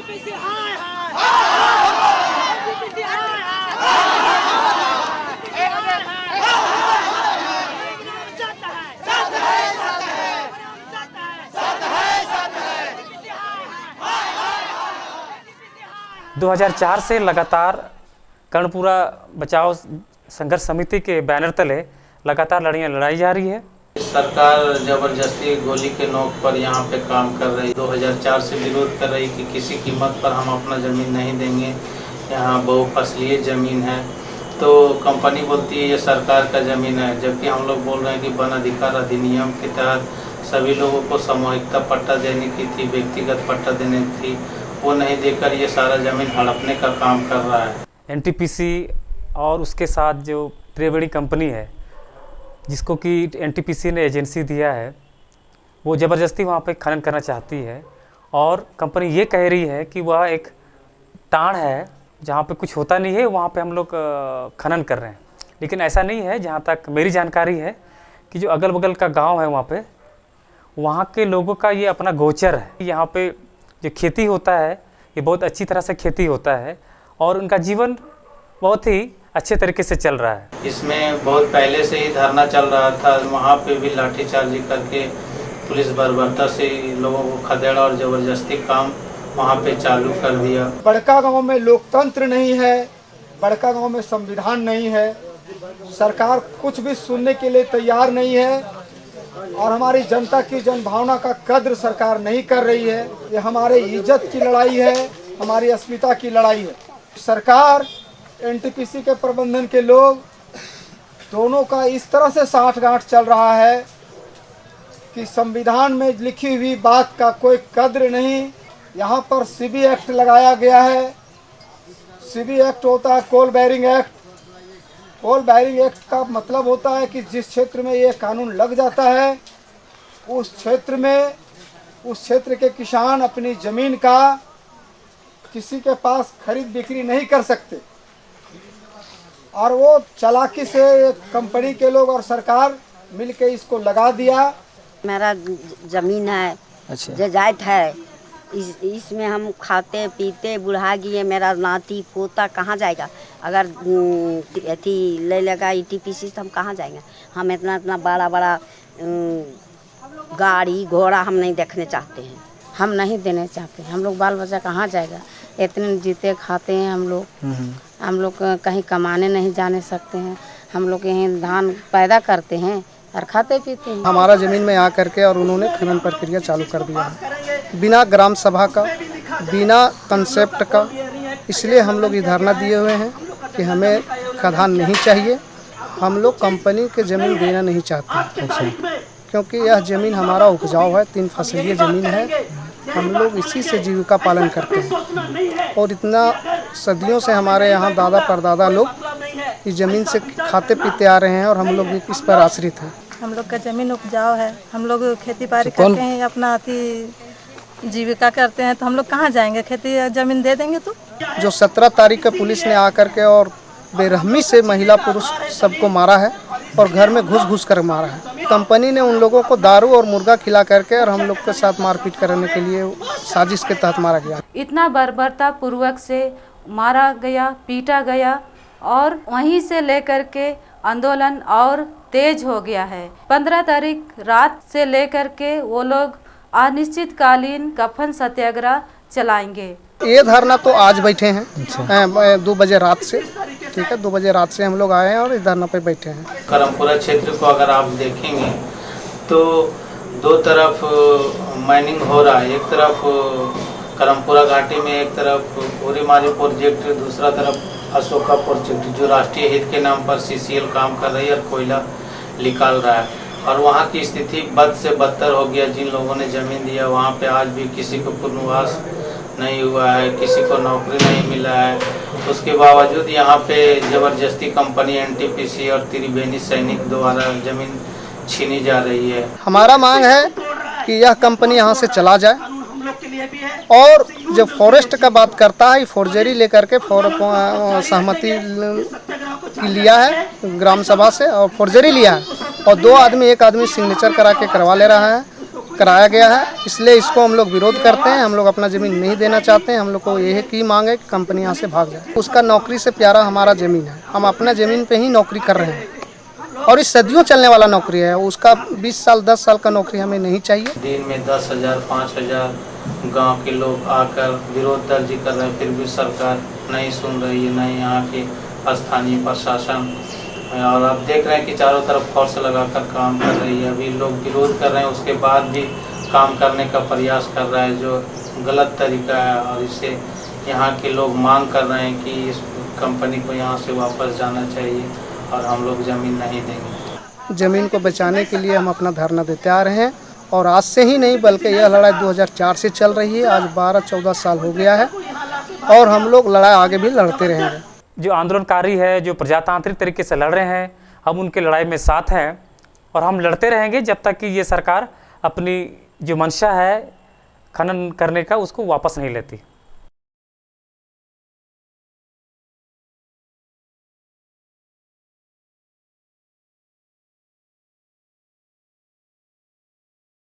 दो 2004 से लगातार कर्णपुरा बचाओ संघर्ष समिति के बैनर तले लगातार लड़ाइयाँ लड़ाई जा रही है। सरकार जबरदस्ती गोली के नोक पर यहाँ पे काम कर रही। 2004 से विरोध कर रही कि किसी कीमत पर हम अपना ज़मीन नहीं देंगे, यहाँ बहुफसलीय ज़मीन है। तो कंपनी बोलती है ये सरकार का ज़मीन है, जबकि हम लोग बोल रहे हैं कि वन अधिकार अधिनियम के तहत सभी लोगों को सामूहिकता पट्टा देने की थी, व्यक्तिगत पट्टा देने की थी, वो नहीं देकर ये सारा ज़मीन हड़पने का काम कर रहा है। एनटीपीसी और उसके साथ जो त्रिवेणी कंपनी है, जिसको कि एनटीपीसी ने एजेंसी दिया है, वो ज़बरदस्ती वहाँ पे खनन करना चाहती है। और कंपनी ये कह रही है कि वह एक टाण है जहाँ पे कुछ होता नहीं है, वहाँ पे हम लोग खनन कर रहे हैं। लेकिन ऐसा नहीं है। जहाँ तक मेरी जानकारी है कि जो अगल बगल का गांव है वहाँ के लोगों का ये अपना गोचर है। यहाँ पे जो खेती होता है ये बहुत अच्छी तरह से खेती होता है और उनका जीवन बहुत ही अच्छे तरीके से चल रहा है। इसमें बहुत पहले से ही धरना चल रहा था, वहाँ पे भी लाठीचार्जी करके पुलिस बर्बरता से लोगों को खदेड़ा और ज़बरदस्ती काम वहाँ पे चालू कर दिया। बड़का गांव में लोकतंत्र नहीं है, बड़का गांव में संविधान नहीं है, सरकार कुछ भी सुनने के लिए तैयार नहीं है और हमारी जनता की जनभावना का कद्र सरकार नहीं कर रही है। ये हमारे इज्जत की लड़ाई है, हमारी अस्मिता की लड़ाई है। सरकार, एनटीपीसी के प्रबंधन के लोग दोनों का इस तरह से साठगांठ चल रहा है कि संविधान में लिखी हुई बात का कोई कद्र नहीं। यहाँ पर सीबी एक्ट लगाया गया है। सीबी एक्ट होता है कोल बैरिंग एक्ट। कोल बैरिंग एक्ट का मतलब होता है कि जिस क्षेत्र में ये कानून लग जाता है उस क्षेत्र के किसान अपनी ज़मीन का किसी के पास खरीद बिक्री नहीं कर सकते। और वो चालाकी से कंपनी के लोग और सरकार मिलके इसको लगा दिया। मेरा ज़मीन है, अच्छा, जायदाद है, इसमें हम खाते पीते बुढ़ा गए। मेरा नाती पोता कहाँ जाएगा? अगर अथी ले लेगा ईटीपीसी तो हम कहाँ जाएंगे? हम इतना बड़ा गाड़ी घोड़ा हम नहीं देखने चाहते हैं, हम नहीं देने चाहते। हम लोग बाल बच्चा कहाँ जाएगा? इतने जीते खाते हैं हम लोग कहीं कमाने नहीं जाने सकते हैं। हम लोग यहीं धान पैदा करते हैं और खाते पीते हैं। हमारा ज़मीन में आकर के और उन्होंने खनन प्रक्रिया चालू कर दिया है बिना ग्राम सभा का, बिना कंसेप्ट का। इसलिए हम लोग ये धरना दिए हुए हैं कि हमें खदान नहीं चाहिए, हम लोग कंपनी के ज़मीन देना नहीं चाहते। अच्छा, क्योंकि यह ज़मीन हमारा उपजाऊ है, 3 फसलीय ज़मीन है, हम लोग इसी से जीविका पालन करते हैं। और इतना सदियों से हमारे यहाँ दादा परदादा लोग इस ज़मीन से खाते पीते आ रहे हैं और हम लोग भी इस पर आश्रित हैं। हम लोग का ज़मीन उपजाऊ है, हम लोग खेती बाड़ी करते हैं, अपना जीविका करते हैं। तो हम लोग कहाँ जाएंगे? खेती ज़मीन दे देंगे तो। जो 17 तारीख को पुलिस ने आकर के और बेरहमी से महिला पुरुष सबको मारा है और घर में घुस कर मारा है। कंपनी ने उन लोगों को दारू और मुर्गा खिला करके और हम लोग के साथ मारपीट करने के लिए साजिश के तहत मारा गया। इतना बर्बरता पूर्वक से मारा गया, पीटा गया और वहीं से लेकर के आंदोलन और तेज हो गया है। 15 तारीख रात से लेकर के वो लोग अनिश्चितकालीन कफन सत्याग्रह चलाएंगे। ये धरना तो आज बैठे हैं। अच्छा। 2 बजे रात से, ठीक है, 2 बजे रात से हम लोग आए हैं और इस धरना पे बैठे हैं। कर्णपुरा क्षेत्र को अगर आप देखेंगे तो 2 तरफ माइनिंग हो रहा है। एक तरफ कर्णपुरा घाटी में, एक तरफ उरीमारी प्रोजेक्ट, दूसरा तरफ अशोका प्रोजेक्ट जो राष्ट्रीय हित के नाम पर सीसीएल काम कर रही है और कोयला निकाल रहा है। और वहाँ की स्थिति बद से बदतर हो गया। जिन लोगों ने ज़मीन दिया वहाँ पे आज भी किसी को पुनर्वास नहीं हुआ है, किसी को नौकरी नहीं मिला है। उसके बावजूद यहाँ पे ज़बरदस्ती कंपनी एनटीपीसी और त्रिवेणी सैनिक द्वारा ज़मीन छीनी जा रही है। हमारा मांग है कि यह कंपनी यहाँ से चला जाए और जो फॉरेस्ट का बात करता है फोर्जरी लेकर के सहमति लिया है ग्राम सभा से और फोर्जरी लिया है और 2 आदमी 1 आदमी सिग्नेचर करा के करवा ले रहा है। कराया गया है, इसलिए इसको हम लोग विरोध करते हैं। हम लोग अपना ज़मीन नहीं देना चाहते हैं। हम लोग को यही की मांग है कि कंपनी यहाँ से भाग जाए। उसका नौकरी से प्यारा हमारा ज़मीन है, हम अपना ज़मीन पे ही नौकरी कर रहे हैं और इस सदियों चलने वाला नौकरी है। उसका 20 साल 10 साल का नौकरी हमें नहीं चाहिए। दिन में 10,000 5,000 गांव के लोग आकर विरोध दर्ज कर रहे हैं, फिर भी सरकार नहीं सुन रही है, नहीं यहाँ के स्थानीय प्रशासन। और आप देख रहे हैं कि चारों तरफ फोर्स लगाकर काम कर रही है। अभी लोग विरोध कर रहे हैं, उसके बाद भी काम करने का प्रयास कर रहा है, जो गलत तरीका है। और इससे यहाँ के लोग मांग कर रहे हैं कि इस कंपनी को यहाँ से वापस जाना चाहिए और हम लोग ज़मीन नहीं देंगे। ज़मीन को बचाने के लिए हम अपना धरना देते आ रहे हैं और आज से ही नहीं बल्कि यह लड़ाई 2004 से चल रही है। आज 12-14 साल हो गया है और हम लोग लड़ाई आगे भी लड़ते रहेंगे। जो आंदोलनकारी है, जो प्रजातांत्रिक तरीके से लड़ रहे हैं, हम उनके लड़ाई में साथ हैं और हम लड़ते रहेंगे जब तक कि ये सरकार अपनी जो मंशा है खनन करने का उसको वापस नहीं लेती।